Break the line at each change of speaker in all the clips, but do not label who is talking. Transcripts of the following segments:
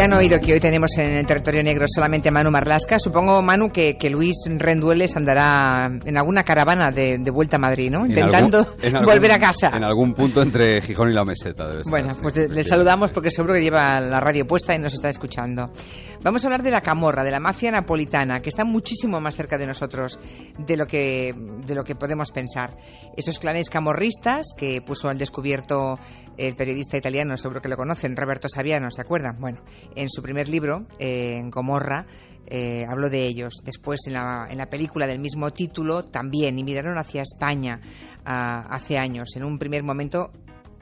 Ya han oído que hoy tenemos en el territorio negro solamente a Manu Marlaska. Supongo, Manu, que Luis Rendueles andará en alguna caravana de vuelta a Madrid, ¿no? Intentando volver a casa.
En algún punto entre Gijón y la Meseta debe estar.
Bueno, pues le saludamos porque seguro que lleva la radio puesta y nos está escuchando. Vamos a hablar de la camorra, de la mafia napolitana, que está muchísimo más cerca de nosotros de lo que podemos pensar. Esos clanes camorristas que puso al descubierto el periodista italiano, seguro que lo conocen, Roberto Saviano, ¿se acuerdan? Bueno, en su primer libro, en Gomorra, habló de ellos. Después, en la película del mismo título, también, y miraron hacia España hace años. En un primer momento,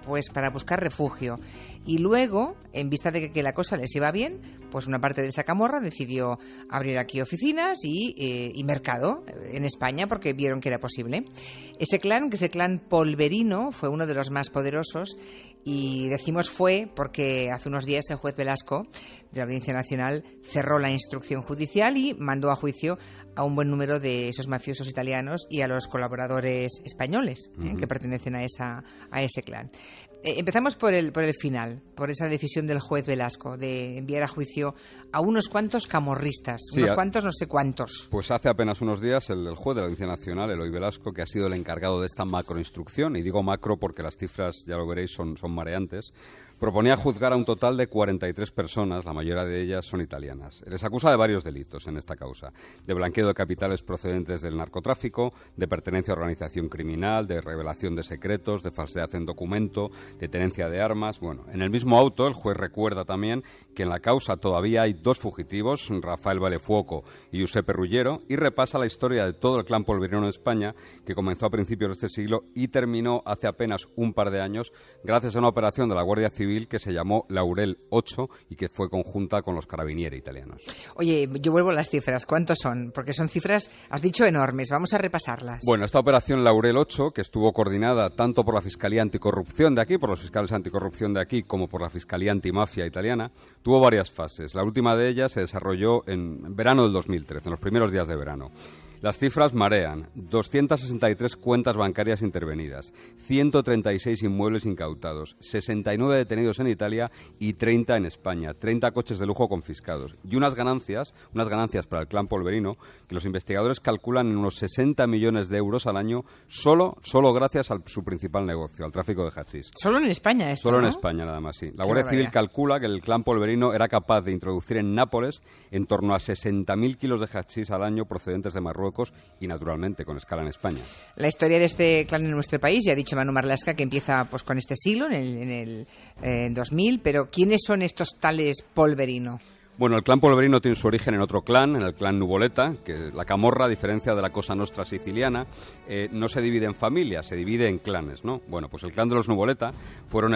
pues para buscar refugio. Y luego, en vista de que la cosa les iba bien, pues una parte de esa camorra decidió abrir aquí oficinas y mercado en España porque vieron que era posible. Ese clan, que es el clan Polverino, fue uno de los más poderosos y decimos fue porque hace unos días el juez Velasco de la Audiencia Nacional cerró la instrucción judicial y mandó a juicio a un buen número de esos mafiosos italianos y a los colaboradores españoles que pertenecen a ese clan. Empezamos por el final, por esa decisión del juez Velasco de enviar a juicio a unos cuantos camorristas, sí, unos cuantos, no sé cuántos.
Pues hace apenas unos días el juez de la Audiencia Nacional, Eloy Velasco, que ha sido el encargado de esta macroinstrucción, y digo macro porque las cifras, ya lo veréis, son mareantes, proponía juzgar a un total de 43 personas, la mayoría de ellas son italianas. Les acusa de varios delitos en esta causa: de blanqueo de capitales procedentes del narcotráfico, de pertenencia a organización criminal, de revelación de secretos, de falsedad en documento, de tenencia de armas. Bueno, en el mismo auto el juez recuerda también que en la causa todavía hay dos fugitivos, Rafael Valefuoco y Giuseppe Ruggiero, y repasa la historia de todo el clan polverino en España, que comenzó a principios de este siglo y terminó hace apenas un par de años gracias a una operación de la Guardia Civil que se llamó Laurel 8 y que fue conjunta con los carabinieri italianos.
Oye, yo vuelvo a las cifras. ¿Cuántos son? Porque son cifras, has dicho, enormes. Vamos a repasarlas.
Bueno, esta operación Laurel 8, que estuvo coordinada tanto por la Fiscalía Anticorrupción de aquí, por los fiscales anticorrupción de aquí, como por la Fiscalía Antimafia italiana, tuvo varias fases. La última de ellas se desarrolló en verano del 2013, en los primeros días de verano. Las cifras marean: 263 cuentas bancarias intervenidas, 136 inmuebles incautados, 69 detenidos en Italia y 30 en España, 30 coches de lujo confiscados y unas ganancias para el clan polverino que los investigadores calculan en unos 60 millones de euros al año solo gracias a su principal negocio, al tráfico de hachís.
Solo en España esto,
Solo
¿no?
en España, nada más, sí. La Guardia Civil calcula que el clan polverino era capaz de introducir en Nápoles en torno a 60.000 kilos de hachís al año procedentes de Marruecos y, naturalmente, con escala en España.
La historia de este clan en nuestro país, ya ha dicho Manu Marlaska, que empieza pues con este siglo, en el 2000, pero ¿quiénes son estos tales Polverino?
Bueno, el clan polverino tiene su origen en otro clan, en el clan Nuvoleta, que la camorra, a diferencia de la Cosa Nostra siciliana, no se divide en familias, se divide en clanes, ¿no? Bueno, pues el clan de los Nuvoleta fue el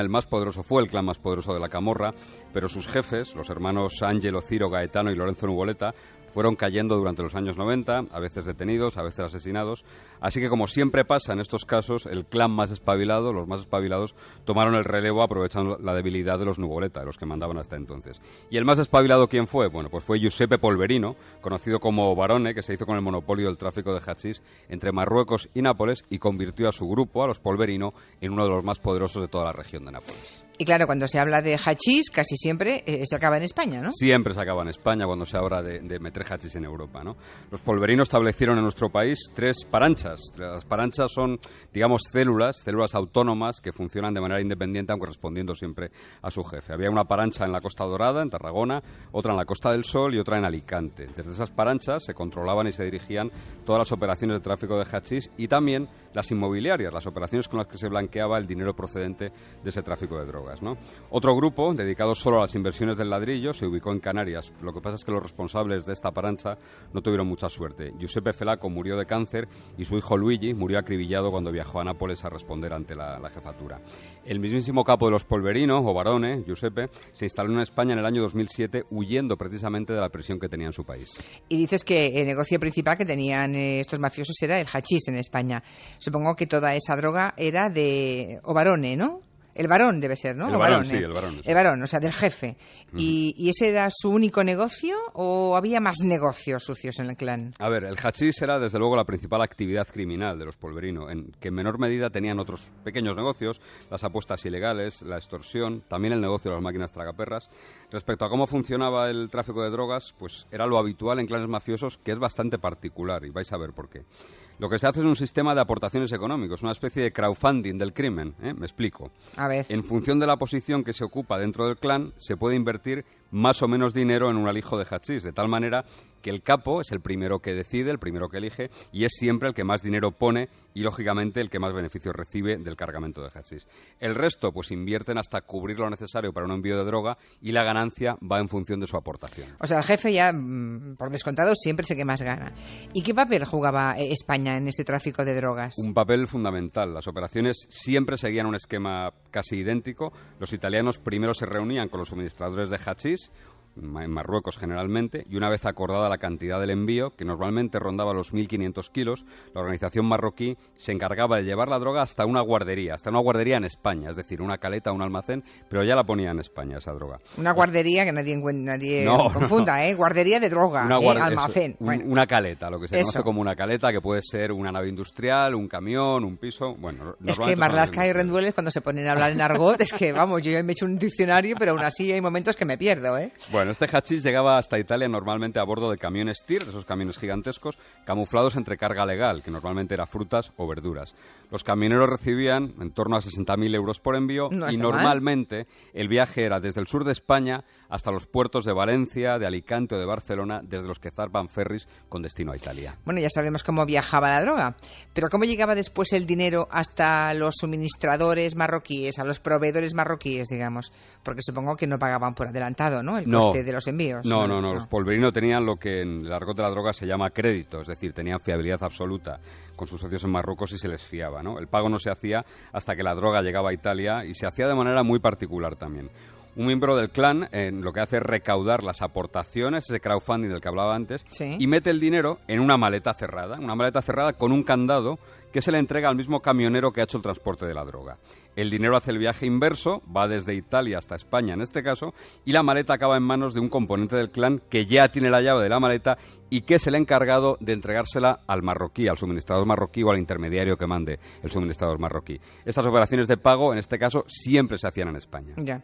clan más poderoso de la camorra, pero sus jefes, los hermanos Angelo, Ciro, Gaetano y Lorenzo Nuvoleta, fueron cayendo durante los años 90, a veces detenidos, a veces asesinados. Así que, como siempre pasa en estos casos, el clan más espabilado, los más espabilados, tomaron el relevo aprovechando la debilidad de los Nuvoleta, de los que mandaban hasta entonces. ¿Y el más espabilado quién fue? Bueno, pues fue Giuseppe Polverino, conocido como Barone, que se hizo con el monopolio del tráfico de hachís entre Marruecos y Nápoles y convirtió a su grupo, a los Polverino, en uno de los más poderosos de toda la región de Nápoles.
Y claro, cuando se habla de hachís, casi siempre se acaba en España, ¿no?
Siempre se acaba en España cuando se habla de meter hachís en Europa, ¿no? Los polverinos establecieron en nuestro país 3 paranchas. Las paranchas son, digamos, células autónomas que funcionan de manera independiente, aunque respondiendo siempre a su jefe. Había una parancha en la Costa Dorada, en Tarragona, otra en la Costa del Sol y otra en Alicante. Desde esas paranchas se controlaban y se dirigían todas las operaciones de tráfico de hachís y también las inmobiliarias, las operaciones con las que se blanqueaba el dinero procedente de ese tráfico de drogas, ¿no? Otro grupo, dedicado solo a las inversiones del ladrillo, se ubicó en Canarias. Lo que pasa es que los responsables de esta parancha no tuvieron mucha suerte. Giuseppe Felaco murió de cáncer y su hijo Luigi murió acribillado cuando viajó a Nápoles a responder ante la jefatura. El mismísimo capo de los Polverino, o Barone, Giuseppe, se instaló en España en el año 2007, huyendo precisamente de la presión que tenía en su país.
Y dices que el negocio principal que tenían estos mafiosos era el hachís en España. Supongo que toda esa droga era de Obarone, ¿no? El varón debe ser, ¿no?
El varón, sí, el varón.
El varón, o sea, del jefe. ¿Y ese era su único negocio o había más negocios sucios en el clan?
A ver, el hachís era desde luego la principal actividad criminal de los Polverino, que en menor medida tenían otros pequeños negocios, las apuestas ilegales, la extorsión, también el negocio de las máquinas tragaperras. Respecto a cómo funcionaba el tráfico de drogas, pues era lo habitual en clanes mafiosos, que es bastante particular, y vais a ver por qué. Lo que se hace es un sistema de aportaciones económicos, una especie de crowdfunding del crimen, ¿eh? Me explico.
A ver.
En función de la posición que se ocupa dentro del clan, se puede invertir más o menos dinero en un alijo de hachís, de tal manera que el capo es el primero que decide, el primero que elige, y es siempre el que más dinero pone y, lógicamente, el que más beneficios recibe del cargamento de hachís. El resto, pues invierten hasta cubrir lo necesario para un envío de droga y la ganancia va en función de su aportación.
O sea, el jefe ya, por descontado, siempre es el que más gana. ¿Y qué papel jugaba España en este tráfico de drogas?
Un papel fundamental. Las operaciones siempre seguían un esquema casi idéntico. Los italianos primero se reunían con los suministradores de hachís, en Marruecos generalmente, y una vez acordada la cantidad del envío, que normalmente rondaba los 1.500 kilos, la organización marroquí se encargaba de llevar la droga hasta una guardería en España, es decir, una caleta, un almacén, pero ya la ponía en España esa droga.
Una guardería, que nadie confunda,
no.
Guardería de droga, almacén.
Una caleta, lo que se conoce como una caleta, que puede ser una nave industrial, un camión, un piso, bueno...
Es que Marlaska y Rendueles, cuando se ponen a hablar en argot, es que, vamos, yo ya me he hecho un diccionario, pero aún así hay momentos que me pierdo, ¿eh?
Bueno, este hachís llegaba hasta Italia normalmente a bordo de camiones TIR, esos camiones gigantescos, camuflados entre carga legal, que normalmente era frutas o verduras. Los camioneros recibían en torno a 60.000 euros por envío y normalmente el viaje era desde el sur de España hasta los puertos de Valencia, de Alicante o de Barcelona, desde los que zarpan ferries con destino a Italia.
Bueno, ya sabemos cómo viajaba la droga, pero ¿cómo llegaba después el dinero hasta los suministradores marroquíes, a los proveedores marroquíes, digamos? Porque supongo que no pagaban por adelantado, ¿no? El coste de los envíos.
No. Los Polverino tenían lo que en el argot de la droga se llama crédito, es decir, tenían fiabilidad absoluta con sus socios en Marruecos y se les fiaba, ¿no? El pago no se hacía hasta que la droga llegaba a Italia y se hacía de manera muy particular también. Un miembro del clan lo que hace es recaudar las aportaciones, ese crowdfunding del que hablaba antes,
¿sí?
Y mete el dinero en una maleta cerrada con un candado que se le entrega al mismo camionero que ha hecho el transporte de la droga. El dinero hace el viaje inverso, va desde Italia hasta España en este caso, y la maleta acaba en manos de un componente del clan que ya tiene la llave de la maleta y que es el encargado de entregársela al marroquí, al suministrador marroquí o al intermediario que mande el suministrador marroquí. Estas operaciones de pago, en este caso, siempre se hacían en España.
Ya.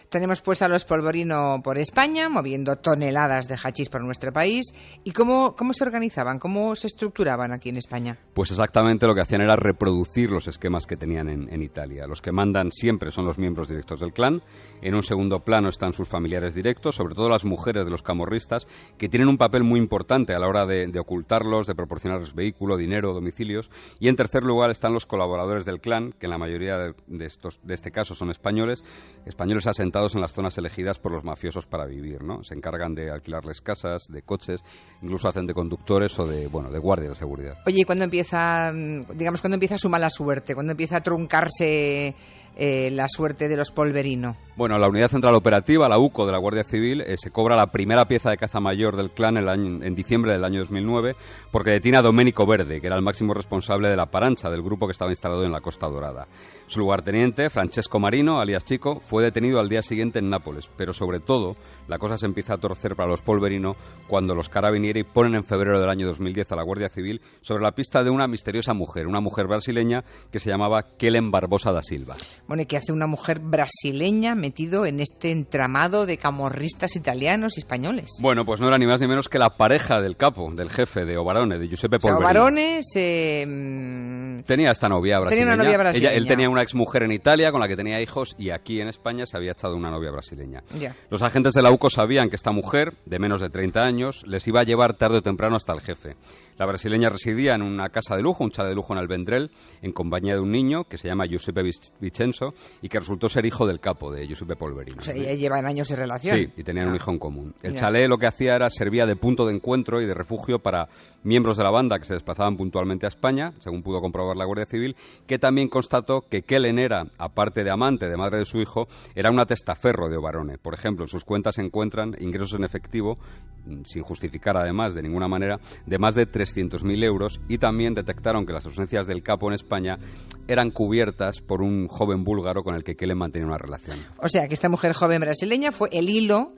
Tenemos pues a los Polverino por España, moviendo toneladas de hachís por nuestro país. ¿Y cómo se organizaban? ¿Cómo se estructuraban aquí en España?
Pues exactamente lo que hacían era reproducir los esquemas que tenían en Italia. Los que mandan siempre son los miembros directos del clan. En un segundo plano están sus familiares directos, sobre todo las mujeres de los camorristas, que tienen un papel muy importante a la hora de ocultarlos, de proporcionarles vehículo, dinero, domicilios. Y en tercer lugar están los colaboradores del clan, que en la mayoría de este caso son españoles asentados en las zonas elegidas por los mafiosos para vivir, ¿no? Se encargan de alquilarles casas, de coches, incluso hacen de conductores o de guardias de seguridad.
Oye, ¿y cuándo empieza su mala suerte? ¿Cuándo empieza a truncarse la suerte de los Polverino?
Bueno, la Unidad Central Operativa, la UCO de la Guardia Civil, se cobra la primera pieza de caza mayor del clan en diciembre del año 2009 porque detiene a Domenico Verde, que era el máximo responsable de la Parancha, del grupo que estaba instalado en la Costa Dorada. Su lugarteniente, Francesco Marino, alias Chico, fue detenido al día siguiente en Nápoles, pero sobre todo la cosa se empieza a torcer para los Polverino cuando los Carabinieri ponen en febrero del año 2010 a la Guardia Civil sobre la pista de una misteriosa mujer, una mujer brasileña que se llamaba Kellen Barbosa da Silva.
Bueno, ¿y qué hace una mujer brasileña metido en este entramado de camorristas italianos y españoles?
Bueno, pues no era ni más ni menos que la pareja del capo, del jefe de Obarone, de Giuseppe Polverino.
Obarone
tenía esta novia brasileña. Él tenía una exmujer en Italia con la que tenía hijos y aquí en España se había echado una novia brasileña.
Yeah.
Los agentes de la UCO sabían que esta mujer, de menos de 30 años, les iba a llevar tarde o temprano hasta el jefe. La brasileña residía en una casa de lujo, un chalet de lujo en el Vendrell, en compañía de un niño que se llama Giuseppe Vincenzo y que resultó ser hijo del capo, de Giuseppe Polverino.
O sea, ya llevan años de relación.
Sí, y tenían un hijo en común. El chalet lo que hacía servía de punto de encuentro y de refugio para miembros de la banda que se desplazaban puntualmente a España, según pudo comprobar la Guardia Civil, que también constató que Kellen era, aparte de amante de madre de su hijo, era una testaferro de Obarone. Por ejemplo, en sus cuentas se encuentran ingresos en efectivo sin justificar además de ninguna manera, de más de 300.000 euros, y también detectaron que las ausencias del capo en España eran cubiertas por un joven búlgaro con el que Kellen mantenía una relación.
O sea, que esta mujer joven brasileña fue el hilo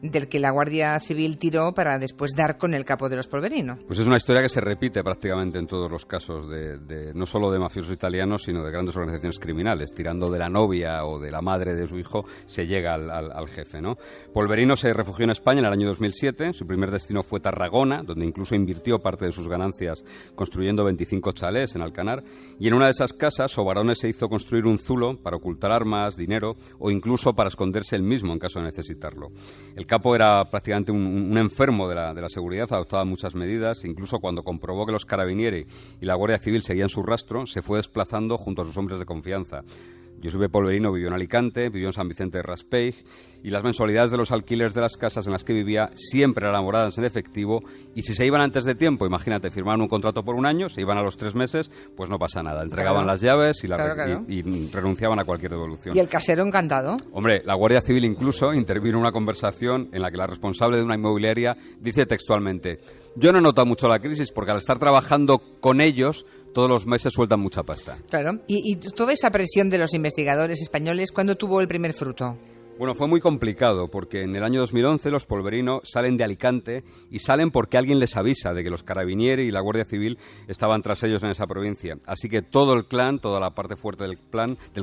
del que la Guardia Civil tiró para después dar con el capo de los Polverino.
Pues es una historia que se repite prácticamente en todos los casos, no solo de mafiosos italianos, sino de grandes organizaciones criminales. Tirando de la novia o de la madre de su hijo, se llega al jefe, ¿no? Polverino se refugió en España en el año 2007. Su primer destino fue Tarragona, donde incluso invirtió parte de sus ganancias construyendo 25 chalés en Alcanar. Y en una de esas casas, Sobarone se hizo construir un zulo para ocultar armas, dinero o incluso para esconderse él mismo en caso de necesitarlo. El capo era prácticamente un enfermo de la seguridad, adoptaba muchas medidas. Incluso cuando comprobó que los Carabinieri y la Guardia Civil seguían su rastro, se fue desplazando junto a sus hombres de confianza. Giuseppe Polverino vivió en Alicante, vivió en San Vicente de Raspeig, y las mensualidades de los alquileres de las casas en las que vivía siempre eran abonadas en efectivo, y si se iban antes de tiempo, imagínate, firmaban un contrato por un año, se iban a los 3 meses, pues no pasa nada, entregaban las llaves y renunciaban a cualquier devolución.
¿Y el casero encantado?
Hombre, la Guardia Civil incluso intervino en una conversación en la que la responsable de una inmobiliaria dice textualmente: yo no he notado mucho la crisis porque al estar trabajando con ellos todos los meses sueltan mucha pasta.
Claro. ¿Y toda esa presión de los investigadores españoles, cuándo tuvo el primer fruto?
Bueno, fue muy complicado porque en el año 2011 los Polverino salen de Alicante y salen porque alguien les avisa de que los Carabinieri y la Guardia Civil estaban tras ellos en esa provincia. Así que todo el clan, toda la parte fuerte del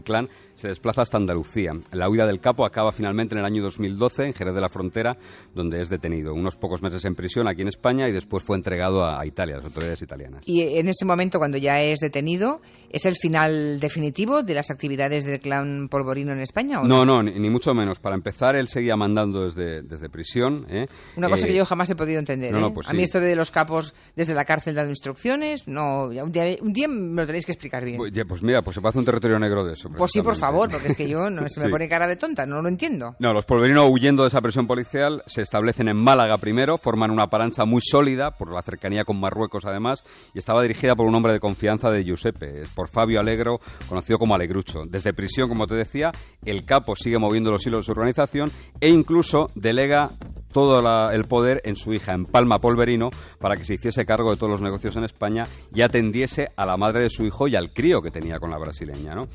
clan se desplaza hasta Andalucía. La huida del capo acaba finalmente en el año 2012 en Jerez de la Frontera, donde es detenido. Unos pocos meses en prisión aquí en España y después fue entregado a Italia, a las autoridades italianas.
Y en ese momento, cuando ya es detenido, ¿es el final definitivo de las actividades del clan Polverino en España? ¿O no?
No, ni mucho menos. Para empezar, él seguía mandando desde prisión.
Una cosa que yo jamás he podido entender.
Pues
a mí esto de los capos desde la cárcel dando instrucciones, no, un día me lo tenéis que explicar bien.
Pues mira, pues se puede hacer un territorio negro de eso.
Pues sí, por favor, porque es que yo se me pone cara de tonta, no lo entiendo.
No, los Polverino, huyendo de esa presión policial, se establecen en Málaga primero, forman una parancha muy sólida, por la cercanía con Marruecos además, y estaba dirigida por un hombre de confianza de Giuseppe, por Fabio Alegro, conocido como Alegrucho. Desde prisión, como te decía, el capo sigue moviendo los hilos de su organización e incluso delega todo el poder en su hija, en Palma Polverino, para que se hiciese cargo de todos los negocios en España y atendiese a la madre de su hijo y al crío que tenía con la brasileña, ¿no?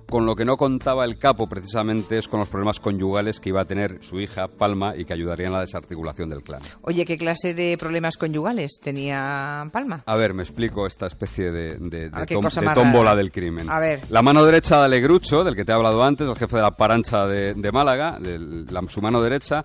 Con lo que no contaba el capo precisamente es con los problemas conyugales que iba a tener su hija, Palma, y que ayudarían a la desarticulación del clan.
Oye, ¿qué clase de problemas conyugales tenía Palma?
A ver, me explico esta especie de
tómbola
tómbola del crimen.
A ver.
La mano derecha de Alegrucho, del que te he hablado antes, el jefe de la parancha de Málaga, su mano derecha,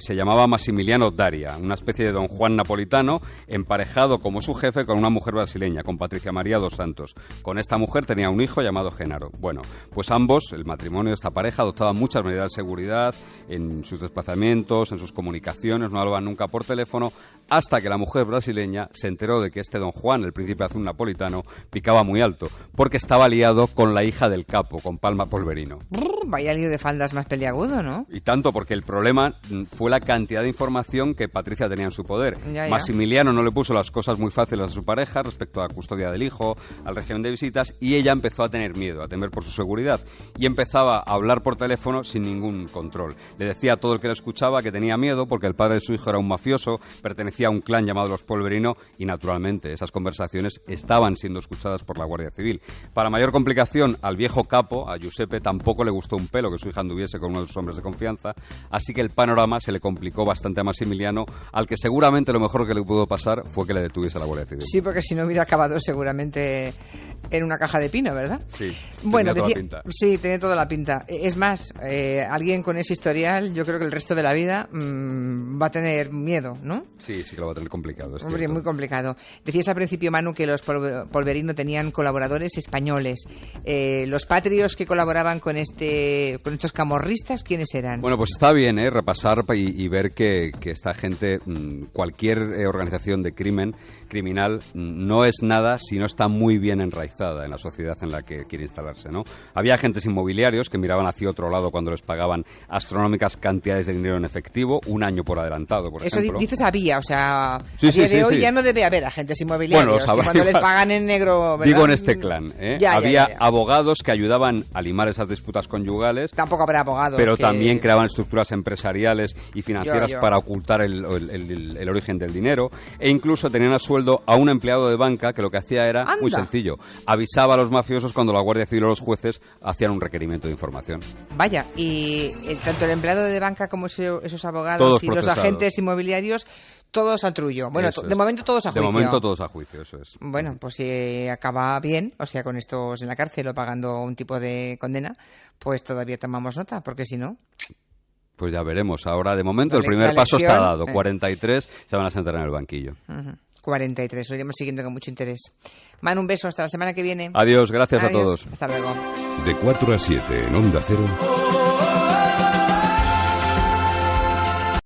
se llamaba Massimiliano Daria, una especie de Don Juan napolitano, emparejado como su jefe con una mujer brasileña, con Patricia María dos Santos. Con esta mujer tenía un hijo llamado Genaro. Bueno, pues ambos, el matrimonio de esta pareja, adoptaban muchas medidas de seguridad en sus desplazamientos, en sus comunicaciones, no hablaban nunca por teléfono, hasta que la mujer brasileña se enteró de que este Don Juan, el príncipe azul napolitano, picaba muy alto, porque estaba liado con la hija del capo, con Palma Polverino.
Vaya lío de faldas más peliagudo, ¿no?
Y tanto, porque el problema fue la cantidad de información que Patricia tenía en su poder.
Ya.
Massimiliano no le puso las cosas muy fáciles a su pareja respecto a la custodia del hijo, al régimen de visitas, y ella empezó a tener miedo, a temer por su seguridad, y empezaba a hablar por teléfono sin ningún control. Le decía a todo el que le escuchaba que tenía miedo porque el padre de su hijo era un mafioso, pertenecía a un clan llamado los Polverino, y naturalmente esas conversaciones estaban siendo escuchadas por la Guardia Civil. Para mayor complicación, al viejo capo, a Giuseppe, tampoco le gustó un pelo que su hija anduviese con uno de sus hombres de confianza, así que el panorama se le complicó bastante a Massimiliano, al que seguramente lo mejor que le pudo pasar fue que le detuviese a la Guardia Civil.
Sí, porque si no hubiera acabado seguramente en una caja de pino, ¿verdad?
Sí,
bueno,
tenía toda la pinta.
Sí, tiene toda la pinta. Es más, alguien con ese historial, yo creo que el resto de la vida va a tener miedo, ¿no?
Sí, que lo va a tener complicado.
Hombre, muy complicado. Decías al principio, Manu, que los Polverino tenían colaboradores españoles. Los patrios que colaboraban con estos camorristas, ¿quiénes eran?
Bueno, pues está bien repasar y ver que esta gente, cualquier organización de criminal, no es nada si no está muy bien enraizada en la sociedad en la que quiere instalarse, ¿no? Había agentes inmobiliarios que miraban hacia otro lado cuando les pagaban astronómicas cantidades de dinero en efectivo, un año por adelantado, por ejemplo.
Eso dices había, o sea,
sí,
a día de hoy
sí.
Ya no debe haber agentes inmobiliarios,
bueno,
que cuando les pagan en negro, ¿verdad?
Digo en este clan, había
ya.
abogados que ayudaban a limar esas disputas conyugales.
Tampoco habrá abogados.
Pero también creaban estructuras empresariales fiscales y financieras para ocultar el origen del dinero, e incluso tenían a sueldo a un empleado de banca que lo que hacía era muy sencillo: avisaba a los mafiosos cuando la Guardia Civil o los jueces hacían un requerimiento de información.
Vaya, y tanto el empleado de banca como esos abogados
todos
y
procesados.
Los agentes inmobiliarios, todos al trullo. Bueno, de momento todos a juicio.
De momento todos a juicio, eso es.
Bueno, pues si acaba bien, o sea, con estos en la cárcel o pagando un tipo de condena, pues todavía tomamos nota, porque si no...
Pues ya veremos. Ahora, de momento, el primer paso está dado. 43 se van a sentar en el banquillo.
43, lo iremos siguiendo con mucho interés. Manu, un beso, hasta la semana que viene.
Adiós, gracias a todos.
Hasta luego.
De 4 a 7 en Onda Cero.